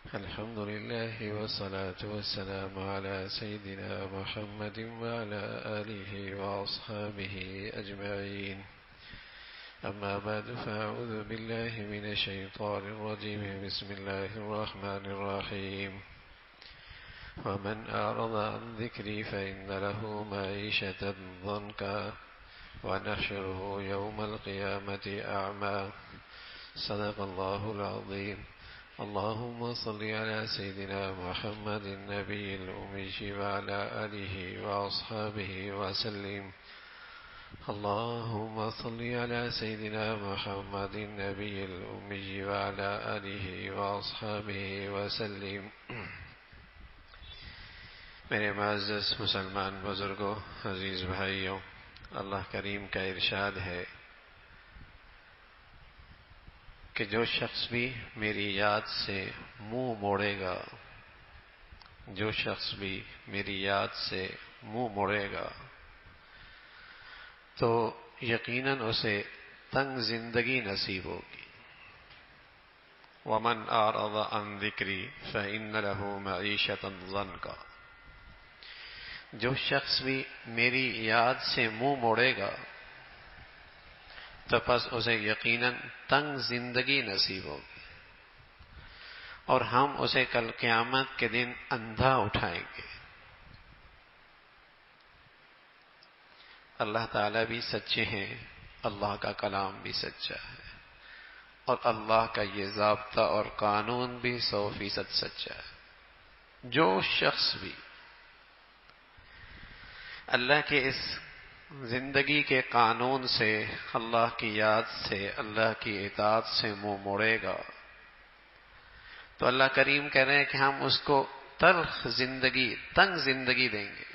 الحمد لله والصلاة والسلام على سيدنا محمد وعلى آله وأصحابه أجمعين. أما بعد فأعوذ بالله من الشيطان الرجيم. بسم الله الرحمن الرحيم. ومن أعرض عن ذكري فإن له معيشة ضنكا ونحشره يوم القيامة أعمى. صدق الله العظيم. اللهم صل على سيدنا محمد النبي الأمي وعلى آله وأصحابه وسلم. اللهم صل على سيدنا محمد النبي الأمي وعلى آله وأصحابه وسلم. میرے معزز مسلمان بزرگوں، عزیز بھائیوں، اللہ کریم کا ارشاد ہے کہ جو شخص بھی میری یاد سے منہ موڑے گا، جو شخص بھی میری یاد سے منہ موڑے گا تو یقیناً اسے تنگ زندگی نصیب ہوگی. ومن اعرض عن ذکری فإن له معیشة ضنکا. جو شخص بھی میری یاد سے منہ موڑے گا تو پس اسے یقیناً تنگ زندگی نصیب ہوگی، اور ہم اسے کل قیامت کے دن اندھا اٹھائیں گے. اللہ تعالیٰ بھی سچے ہیں، اللہ کا کلام بھی سچا ہے، اور اللہ کا یہ ضابطہ اور قانون بھی 100% سچا ہے. جو شخص بھی اللہ کے اس زندگی کے قانون سے، اللہ کی یاد سے، اللہ کی اطاعت سے منہ موڑے گا تو اللہ کریم کہہ رہے ہیں کہ ہم اس کو تلخ زندگی، تنگ زندگی دیں گے.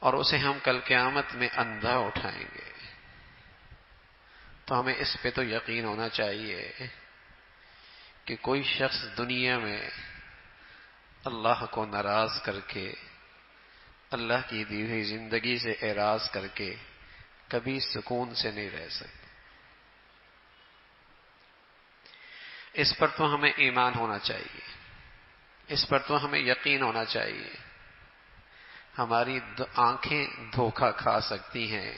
اور اسے ہم کل قیامت میں اندھا اٹھائیں گے. تو ہمیں اس پہ تو یقین ہونا چاہیے کہ کوئی شخص دنیا میں اللہ کو ناراض کر کے، اللہ کی دی ہوئی زندگی سے اعراض کر کے کبھی سکون سے نہیں رہ سکتا. اس پر تو ہمیں ایمان ہونا چاہیے، اس پر تو ہمیں یقین ہونا چاہیے. ہماری آنکھیں دھوکہ کھا سکتی ہیں،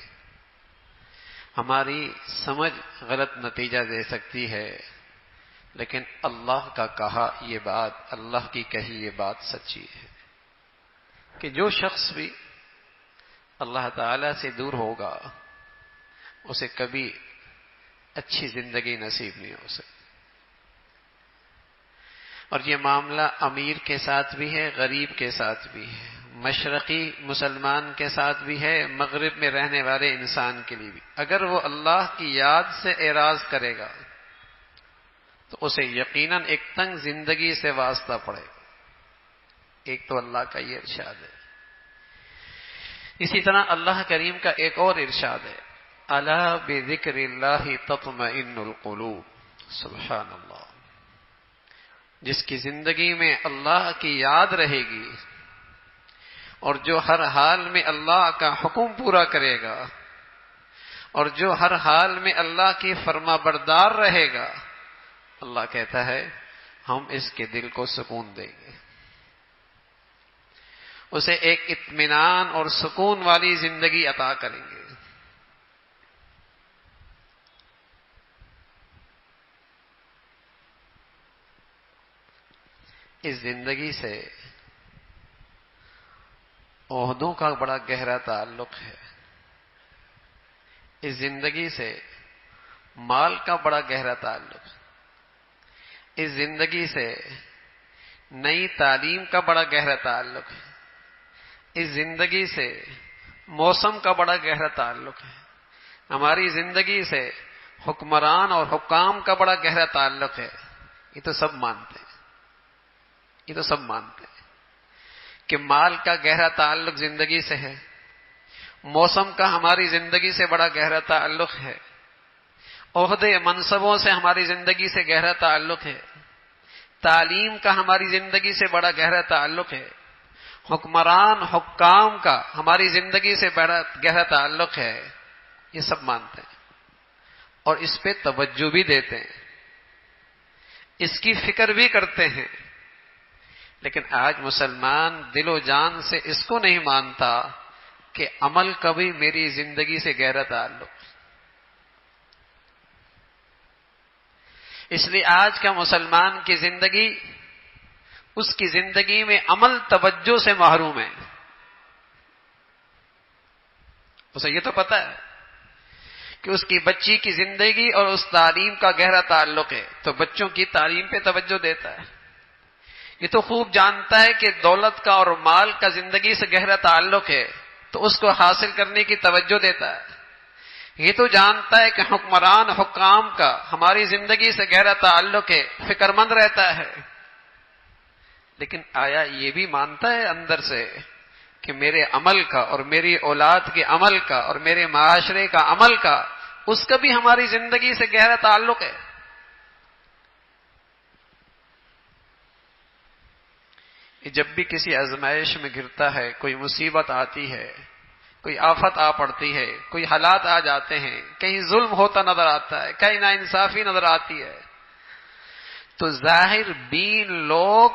ہماری سمجھ غلط نتیجہ دے سکتی ہے، لیکن اللہ کا کہا یہ بات، اللہ کی کہی یہ بات سچی ہے کہ جو شخص بھی اللہ تعالی سے دور ہوگا اسے کبھی اچھی زندگی نصیب نہیں ہو سکتی. اور یہ معاملہ امیر کے ساتھ بھی ہے، غریب کے ساتھ بھی ہے، مشرقی مسلمان کے ساتھ بھی ہے، مغرب میں رہنے والے انسان کے لیے بھی. اگر وہ اللہ کی یاد سے اعراض کرے گا تو اسے یقیناً ایک تنگ زندگی سے واسطہ پڑے گا. ایک تو اللہ کا یہ ارشاد ہے. اسی طرح اللہ کریم کا ایک اور ارشاد ہے، الا بذکر اللہ تطمئن القلوب. سبحان اللہ. جس کی زندگی میں اللہ کی یاد رہے گی اور جو ہر حال میں اللہ کا حکم پورا کرے گا اور جو ہر حال میں اللہ کی فرما بردار رہے گا، اللہ کہتا ہے ہم اس کے دل کو سکون دیں گے، اسے ایک اطمینان اور سکون والی زندگی عطا کریں گے. اس زندگی سے عہدوں کا بڑا گہرا تعلق ہے، اس زندگی سے مال کا بڑا گہرا تعلق ہے، اس زندگی سے نئی تعلیم کا بڑا گہرا تعلق ہے، اس زندگی سے موسم کا بڑا گہرا تعلق ہے، ہماری زندگی سے حکمران اور حکام کا بڑا گہرا تعلق ہے. یہ تو سب مانتے ہیں، یہ تو سب مانتے ہیں کہ مال کا گہرا تعلق زندگی سے ہے، موسم کا ہماری زندگی سے بڑا گہرا تعلق ہے، عہدے منصبوں سے ہماری زندگی سے گہرا تعلق ہے، تعلیم کا ہماری زندگی سے بڑا گہرا تعلق ہے، حکمران حکام کا ہماری زندگی سے بڑا گہرا تعلق ہے. یہ سب مانتے ہیں. اور اس پہ توجہ بھی دیتے ہیں، اس کی فکر بھی کرتے ہیں، لیکن آج مسلمان دل و جان سے اس کو نہیں مانتا کہ عمل کا بھی میری زندگی سے گہرا تعلق۔ اس لیے آج کا مسلمان کی زندگی، اس کی زندگی میں عمل توجہ سے محروم ہے۔ اسے یہ تو پتہ ہے کہ اس کی بچی کی زندگی اور اس تعلیم کا گہرا تعلق ہے، تو بچوں کی تعلیم پہ توجہ دیتا ہے۔ یہ تو خوب جانتا ہے کہ دولت کا اور مال کا زندگی سے گہرا تعلق ہے، تو اس کو حاصل کرنے کی توجہ دیتا ہے۔ یہ تو جانتا ہے کہ حکمران حکام کا ہماری زندگی سے گہرا تعلق ہے، فکر مند رہتا ہے، لیکن آیا یہ بھی مانتا ہے اندر سے کہ میرے عمل کا اور میری اولاد کے عمل کا اور میرے معاشرے کا عمل کا، اس کا بھی ہماری زندگی سے گہرا تعلق ہے؟ جب بھی کسی آزمائش میں گرتا ہے، کوئی مصیبت آتی ہے، کوئی آفت آ پڑتی ہے، کوئی حالات آ جاتے ہیں، کہیں ظلم ہوتا نظر آتا ہے، کہیں ناانصافی نظر آتی ہے، تو ظاہر بین لوگ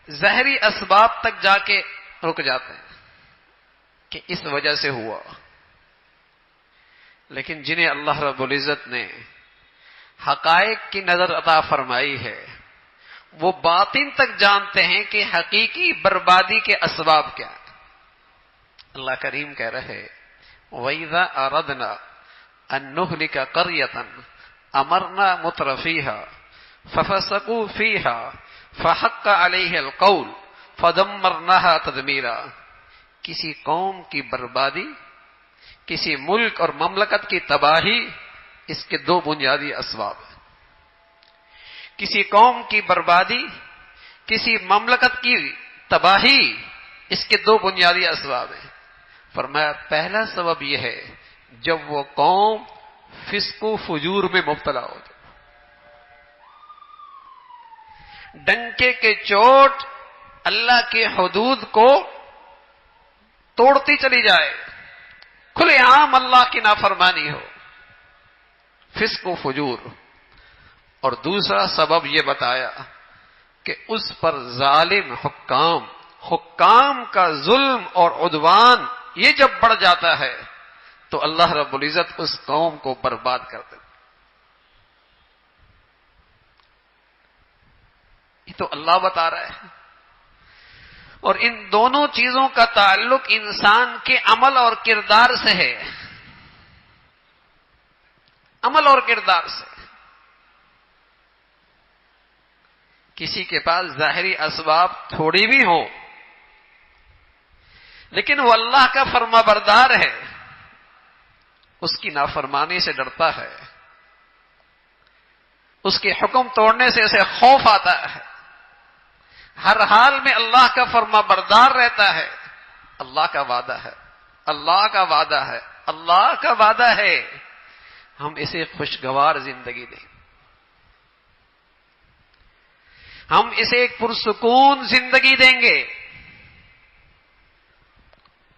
ظاہری اسباب تک جا کے رک جاتے ہیں کہ اس وجہ سے ہوا، لیکن جنہیں اللہ رب العزت نے حقائق کی نظر عطا فرمائی ہے، وہ باطن تک جانتے ہیں کہ حقیقی بربادی کے اسباب کیا ہیں۔ اللہ کریم کہہ رہے وَإِذَا أَرَدْنَا أَن نُهْلِكَ قَرْيَةً أَمَرْنَا مُتْرَفِيهَا فَفَسَقُوا فِيهَا فَحَقَّ عَلَيْهِ الْقَوْلُ فَدَمَّرْنَاهَا تَدْمِيرًا۔ کسی قوم کی بربادی، کسی ملک اور مملکت کی تباہی، اس کے دو بنیادی اسباب ہیں۔ کسی قوم کی بربادی، کسی مملکت کی تباہی، اس کے دو بنیادی اسباب ہیں۔ فرمایا پہلا سبب یہ ہے جب وہ قوم فسق و فجور میں مبتلا ہو جائے، ڈنکے کے چوٹ اللہ کے حدود کو توڑتی چلی جائے، کھلے عام اللہ کی نافرمانی ہو، فسق و فجور۔ اور دوسرا سبب یہ بتایا کہ اس پر ظالم حکام کا ظلم اور عدوان یہ جب بڑھ جاتا ہے تو اللہ رب العزت اس قوم کو برباد کر دیتا۔ یہ تو اللہ بتا رہا ہے، اور ان دونوں چیزوں کا تعلق انسان کے عمل اور کردار سے ہے، عمل اور کردار سے۔ کسی کے پاس ظاہری اسباب تھوڑی بھی ہو، لیکن وہ اللہ کا فرما بردار ہے، اس کی نافرمانی سے ڈرتا ہے، اس کے حکم توڑنے سے اسے خوف آتا ہے، ہر حال میں اللہ کا فرما بردار رہتا ہے۔ اللہ کا وعدہ ہے، اللہ کا وعدہ ہے، اللہ کا وعدہ ہے، ہم اسے خوشگوار زندگی دیں، ہم اسے ایک پرسکون زندگی دیں گے۔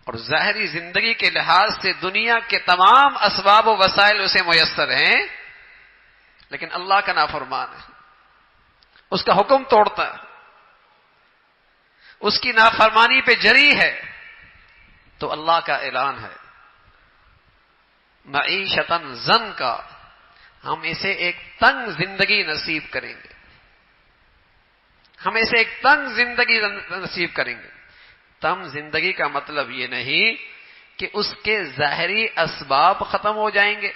اور ظاہری زندگی کے لحاظ سے دنیا کے تمام اسباب و وسائل اسے میسر ہیں، لیکن اللہ کا نافرمان ہے، اس کا حکم توڑتا ہے، اس کی نافرمانی پہ جری ہے، تو اللہ کا اعلان ہے معیشتاً زن کا، ہم اسے ایک تنگ زندگی نصیب کریں گے، ہم اسے ایک تنگ زندگی نصیب کریں گے۔ تنگ زندگی کا مطلب یہ نہیں کہ اس کے ظاہری اسباب ختم ہو جائیں گے،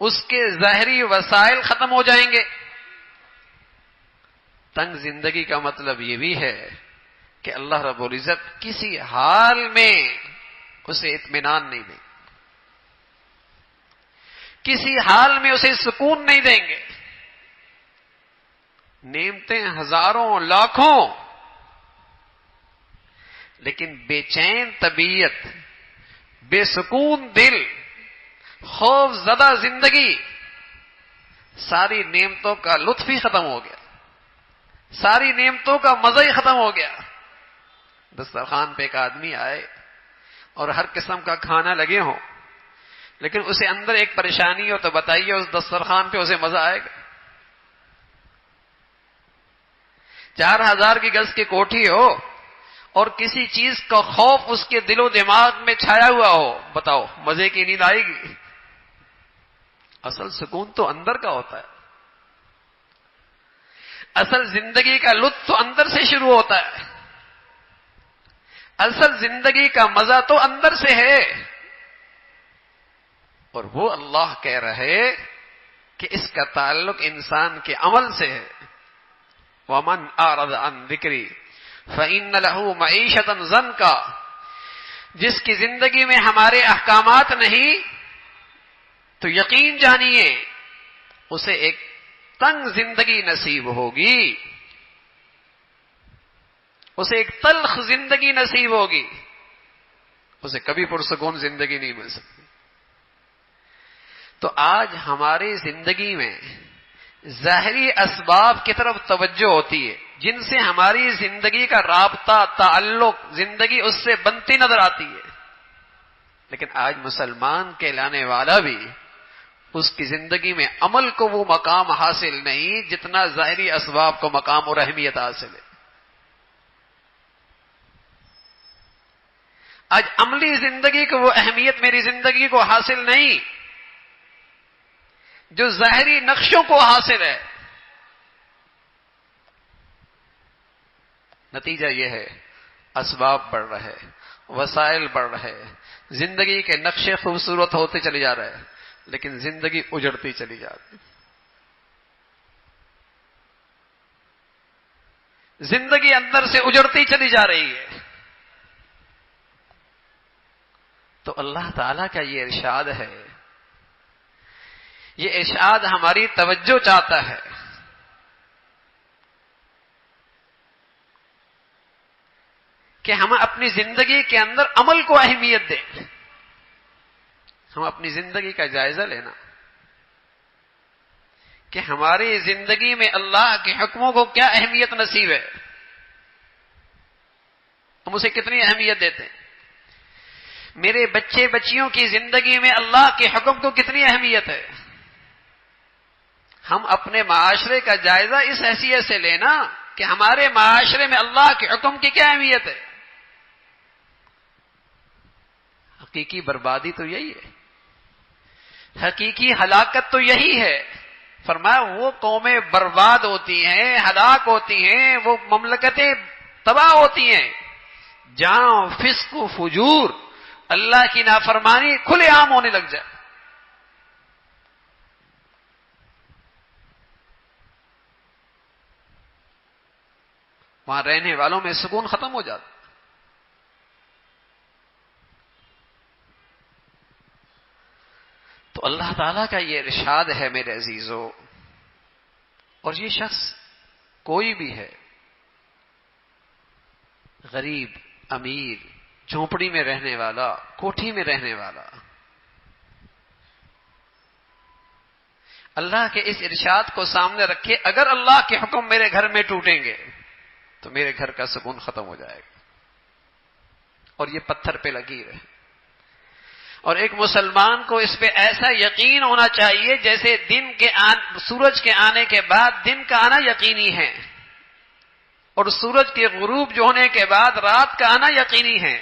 اس کے ظاہری وسائل ختم ہو جائیں گے۔ تنگ زندگی کا مطلب یہ بھی ہے کہ اللہ رب العزت کسی حال میں اسے اطمینان نہیں دیں گے، کسی حال میں اسے سکون نہیں دیں گے۔ نعمتیں ہزاروں لاکھوں، لیکن بے چین طبیعت، بے سکون دل، خوف زدہ زندگی، ساری نعمتوں کا لطف ہی ختم ہو گیا، ساری نعمتوں کا مزہ ہی ختم ہو گیا۔ دسترخوان پہ ایک آدمی آئے، اور ہر قسم کا کھانا لگے ہوں، لیکن اسے اندر ایک پریشانی ہو تو بتائیے اس دسترخوان پہ اسے مزہ آئے گا؟ 4000 کی گز کی کوٹھی ہو اور کسی چیز کا خوف اس کے دل و دماغ میں چھایا ہوا ہو، بتاؤ مزے کی نیند آئے گی؟ اصل سکون تو اندر کا ہوتا ہے، اصل زندگی کا لطف تو اندر سے شروع ہوتا ہے، اصل زندگی کا مزہ تو اندر سے ہے۔ اور وہ اللہ کہہ رہے کہ اس کا تعلق انسان کے عمل سے ہے۔ وَمَنْ أَعْرَضَ عَنْ ذِكْرِي فَإِنَّ لَهُ مَعِيشَةً ضَنْكَ، جس کی زندگی میں ہمارے احکامات نہیں تو یقین جانیے اسے ایک تنگ زندگی نصیب ہوگی، اسے ایک تلخ زندگی نصیب ہوگی، اسے کبھی پرسکون زندگی نہیں مل سکتی۔ تو آج ہماری زندگی میں ظاہری اسباب کی طرف توجہ ہوتی ہے جن سے ہماری زندگی کا رابطہ، تعلق، زندگی اس سے بنتی نظر آتی ہے، لیکن آج مسلمان کہلانے والا بھی اس کی زندگی میں عمل کو وہ مقام حاصل نہیں جتنا ظاہری اسباب کو مقام اور اہمیت حاصل ہے۔ آج عملی زندگی کو وہ اہمیت میری زندگی کو حاصل نہیں جو ظاہری نقشوں کو حاصل ہے۔ نتیجہ یہ ہے اسباب بڑھ رہے، وسائل بڑھ رہے، زندگی کے نقشے خوبصورت ہوتے چلے جا رہے، لیکن زندگی اجڑتی چلی جاتی، زندگی اندر سے اجڑتی چلی جا رہی ہے۔ تو اللہ تعالیٰ کا یہ ارشاد ہے، یہ ارشاد ہماری توجہ چاہتا ہے کہ ہم اپنی زندگی کے اندر عمل کو اہمیت دیں، ہم اپنی زندگی کا جائزہ لینا کہ ہماری زندگی میں اللہ کے حکموں کو کیا اہمیت نصیب ہے، ہم اسے کتنی اہمیت دیتے ہیں۔ میرے بچے بچیوں کی زندگی میں اللہ کے حکم کو کتنی اہمیت ہے۔ ہم اپنے معاشرے کا جائزہ اس حیثیت سے لینا کہ ہمارے معاشرے میں اللہ کے حکم کی کیا اہمیت ہے۔ حقیقی بربادی تو یہی ہے، حقیقی ہلاکت تو یہی ہے۔ فرمایا وہ قومیں برباد ہوتی ہیں، ہلاک ہوتی ہیں، وہ مملکتیں تباہ ہوتی ہیں جہاں فسق و فجور، اللہ کی نافرمانی کھلے عام ہونے لگ جائے۔ وہاں رہنے والوں میں سکون ختم ہو جاتا۔ تو اللہ تعالیٰ کا یہ ارشاد ہے میرے عزیزو، اور یہ شخص کوئی بھی ہے، غریب، امیر، جھونپڑی میں رہنے والا، کوٹھی میں رہنے والا، اللہ کے اس ارشاد کو سامنے رکھے اگر اللہ کے حکم میرے گھر میں ٹوٹیں گے تو میرے گھر کا سکون ختم ہو جائے گا، اور یہ پتھر پہ لکیر ہے۔ اور ایک مسلمان کو اس پہ ایسا یقین ہونا چاہیے جیسے سورج کے آنے کے بعد دن کا آنا یقینی ہے، اور سورج کے غروب جو ہونے کے بعد رات کا آنا یقینی ہے۔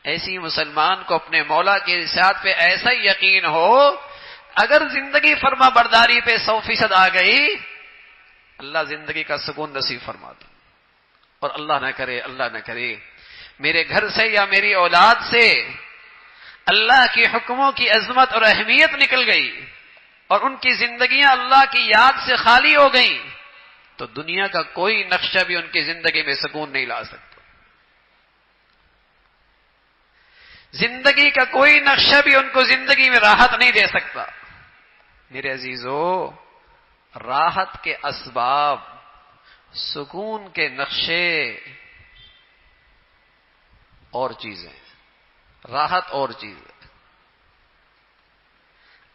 ایسی مسلمان کو اپنے مولا کے ارشاد پہ ایسا یقین ہو اگر زندگی فرما برداری پہ 100% آ گئی، اللہ زندگی کا سکون نصیب فرما دے۔ اور اللہ نہ کرے میرے گھر سے یا میری اولاد سے اللہ کے حکموں کی عظمت اور اہمیت نکل گئی اور ان کی زندگیاں اللہ کی یاد سے خالی ہو گئیں تو دنیا کا کوئی نقشہ بھی ان کی زندگی میں سکون نہیں لا سکتا، زندگی کا کوئی نقشہ بھی ان کو زندگی میں راحت نہیں دے سکتا۔ میرے عزیزو، راحت کے اسباب، سکون کے نقشے اور چیزیں، راحت اور چیزیں۔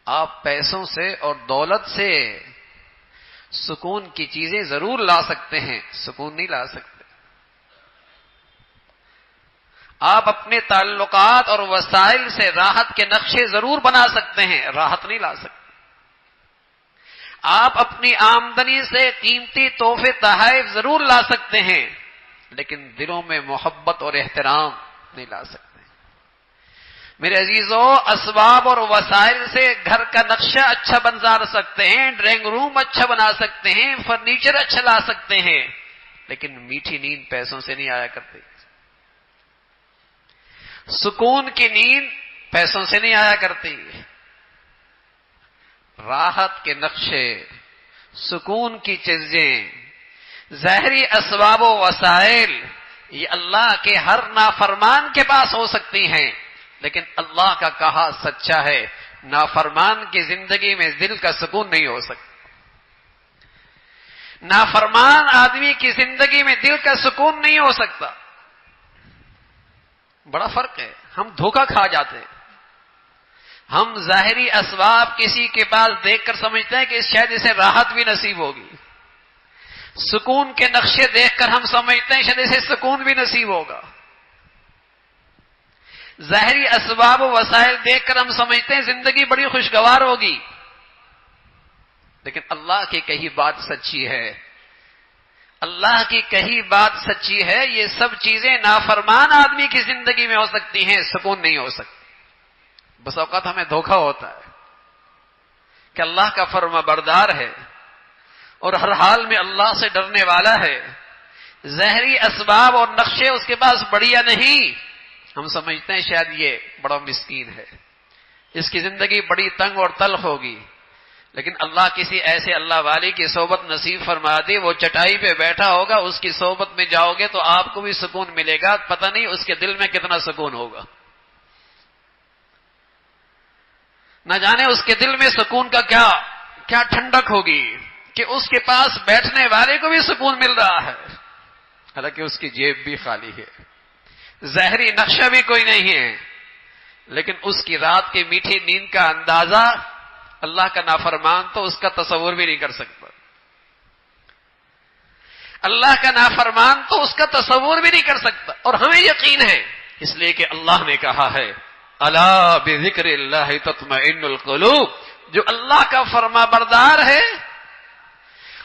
آپ پیسوں سے اور دولت سے سکون کی چیزیں ضرور لا سکتے ہیں، سکون نہیں لا سکتے۔ آپ اپنے تعلقات اور وسائل سے راحت کے نقشے ضرور بنا سکتے ہیں، راحت نہیں لا سکتے۔ آپ اپنی آمدنی سے قیمتی تحفے تحائف ضرور لا سکتے ہیں، لیکن دلوں میں محبت اور احترام نہیں لا سکتے۔ میرے عزیزو، اسباب اور وسائل سے گھر کا نقشہ اچھا بنا سکتے ہیں، ڈرائنگ روم اچھا بنا سکتے ہیں، فرنیچر اچھا لا سکتے ہیں، لیکن میٹھی نیند پیسوں سے نہیں آیا کرتی، سکون کی نیند پیسوں سے نہیں آیا کرتی۔ راحت کے نقشے، سکون کی چیزیں، ظاہری اسباب و وسائل، یہ اللہ کے ہر نافرمان کے پاس ہو سکتی ہیں، لیکن اللہ کا کہا سچا ہے، نافرمان کی زندگی میں دل کا سکون نہیں ہو سکتا۔ نافرمان آدمی کی زندگی میں دل کا سکون نہیں ہو سکتا۔ بڑا فرق ہے، ہم دھوکہ کھا جاتے ہیں، ہم ظاہری اسباب کسی کے پاس دیکھ کر سمجھتے ہیں کہ شاید اسے راحت بھی نصیب ہوگی، سکون کے نقشے دیکھ کر ہم سمجھتے ہیں شاید اسے سکون بھی نصیب ہوگا، ظاہری اسباب و وسائل دیکھ کر ہم سمجھتے ہیں زندگی بڑی خوشگوار ہوگی، لیکن اللہ کی کہی بات سچی ہے، اللہ کی کہی بات سچی ہے، یہ سب چیزیں نافرمان آدمی کی زندگی میں ہو سکتی ہیں، سکون نہیں ہو سکتی۔ بس اوقات ہمیں دھوکہ ہوتا ہے کہ اللہ کا فرما بردار ہے اور ہر حال میں اللہ سے ڈرنے والا ہے، ظاہری اسباب اور نقشے اس کے پاس بڑھیا نہیں، ہم سمجھتے ہیں شاید یہ بڑا مسکین ہے، اس کی زندگی بڑی تنگ اور تلخ ہوگی، لیکن اللہ کسی ایسے اللہ والی کی صحبت نصیب فرما دی، وہ چٹائی پہ بیٹھا ہوگا، اس کی صحبت میں جاؤ گے تو آپ کو بھی سکون ملے گا، پتہ نہیں اس کے دل میں کتنا سکون ہوگا، نہ جانے اس کے دل میں سکون کا کیا ٹھنڈک ہوگی کہ اس کے پاس بیٹھنے والے کو بھی سکون مل رہا ہے، حالانکہ اس کی جیب بھی خالی ہے، ظاہری نقشہ بھی کوئی نہیں ہے، لیکن اس کی رات کی میٹھی نیند کا اندازہ اللہ کا نافرمان تو اس کا تصور بھی نہیں کر سکتا، اللہ کا نافرمان تو اس کا تصور بھی نہیں کر سکتا، اور ہمیں یقین ہے اس لیے کہ اللہ نے کہا ہے الا بذکر اللہ تطمئن القلوب، جو اللہ کا فرما بردار ہے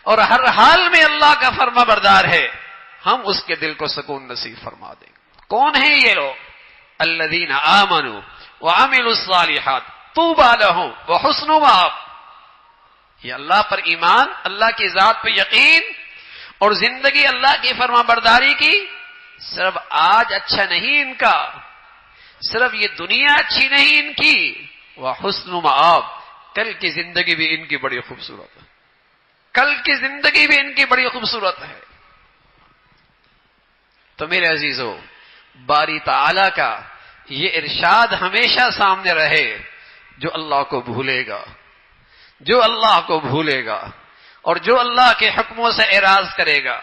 اور ہر حال میں اللہ کا فرما بردار ہے، ہم اس کے دل کو سکون نصیب فرما دیں گے۔ کون ہیں یہ لوگ؟ الذین آمنوا وعملوا الصالحات طوبی لہم وحسن مآب، یہ اللہ پر ایمان، اللہ کی ذات پہ یقین اور زندگی اللہ کی فرما برداری کی، صرف آج اچھا نہیں ان کا، صرف یہ دنیا اچھی نہیں ان کی، وحسن مآب، کل کی زندگی بھی ان کی بڑی خوبصورت ہے، کل کی زندگی بھی ان کی بڑی خوبصورت ہے۔ تو میرے عزیزو، باری تعالی کا یہ ارشاد ہمیشہ سامنے رہے، جو اللہ کو بھولے گا، جو اللہ کو بھولے گا اور جو اللہ کے حکموں سے اعراض کرے گا،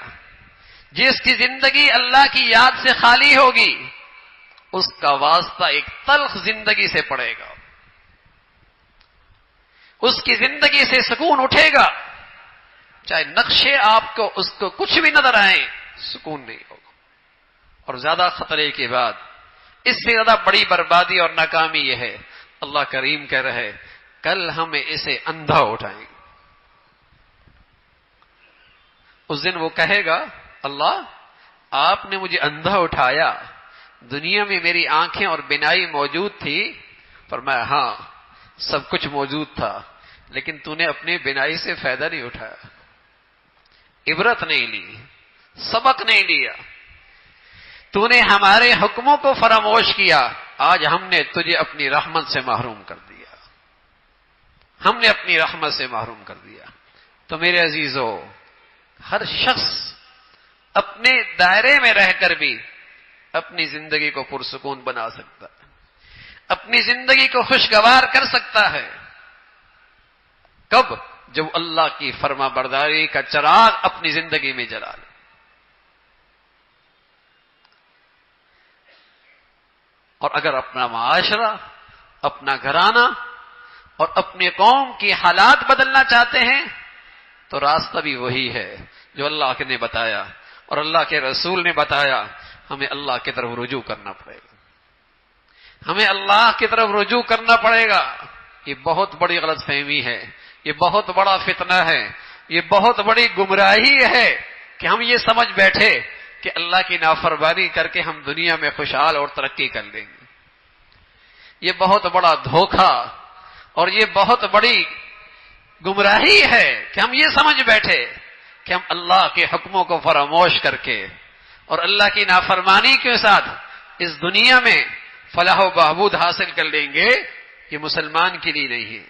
جس کی زندگی اللہ کی یاد سے خالی ہوگی، اس کا واسطہ ایک تلخ زندگی سے پڑے گا، اس کی زندگی سے سکون اٹھے گا، چاہے نقشے آپ کو اس کو کچھ بھی نظر آئیں، سکون نہیں ہوگا۔ اور زیادہ خطرے کی بات، اس سے زیادہ بڑی بربادی اور ناکامی یہ ہے، اللہ کریم کہہ رہے کل ہم اسے اندھا اٹھائیں گے۔ اس دن وہ کہے گا اللہ آپ نے مجھے اندھا اٹھایا، دنیا میں میری آنکھیں اور بینائی موجود تھی، فرمایا ہاں سب کچھ موجود تھا، لیکن تو نے اپنی بینائی سے فائدہ نہیں اٹھایا، عبرت نہیں لی، سبق نہیں لیا، تو نے ہمارے حکموں کو فراموش کیا، آج ہم نے تجھے اپنی رحمت سے محروم کر دیا، ہم نے اپنی رحمت سے محروم کر دیا۔ تو میرے عزیزو، ہر شخص اپنے دائرے میں رہ کر بھی اپنی زندگی کو پرسکون بنا سکتا ہے، اپنی زندگی کو خوشگوار کر سکتا ہے۔ کب؟ جب اللہ کی فرما برداری کا چراغ اپنی زندگی میں جلا لے۔ اور اگر اپنا معاشرہ، اپنا گھرانہ اور اپنی قوم کی حالات بدلنا چاہتے ہیں تو راستہ بھی وہی ہے جو اللہ نے بتایا اور اللہ کے رسول نے بتایا۔ ہمیں اللہ کی طرف رجوع کرنا پڑے گا، ہمیں اللہ کی طرف رجوع کرنا پڑے گا۔ یہ بہت بڑی غلط فہمی ہے، یہ بہت بڑا فتنہ ہے، یہ بہت بڑی گمراہی ہے کہ ہم یہ سمجھ بیٹھے کہ اللہ کی نافرمانی کر کے ہم دنیا میں خوشحال اور ترقی کر لیں گے۔ یہ بہت بڑا دھوکہ اور یہ بہت بڑی گمراہی ہے کہ ہم یہ سمجھ بیٹھے کہ ہم اللہ کے حکموں کو فراموش کر کے اور اللہ کی نافرمانی کے ساتھ اس دنیا میں فلاح و بہبود حاصل کر لیں گے۔ یہ مسلمان کے لیے نہیں ہے،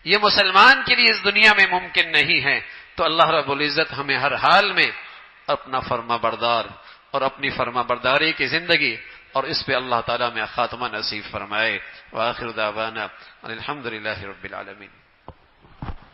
یہ مسلمان کے لیے اس دنیا میں ممکن نہیں ہے۔ تو اللہ رب العزت ہمیں ہر حال میں اپنا فرما بردار اور اپنی فرما برداری کی زندگی اور اس پہ اللہ تعالیٰ میں خاتمہ نصیب فرمائے۔ وآخر دعوانا الحمدللہ رب العالمین۔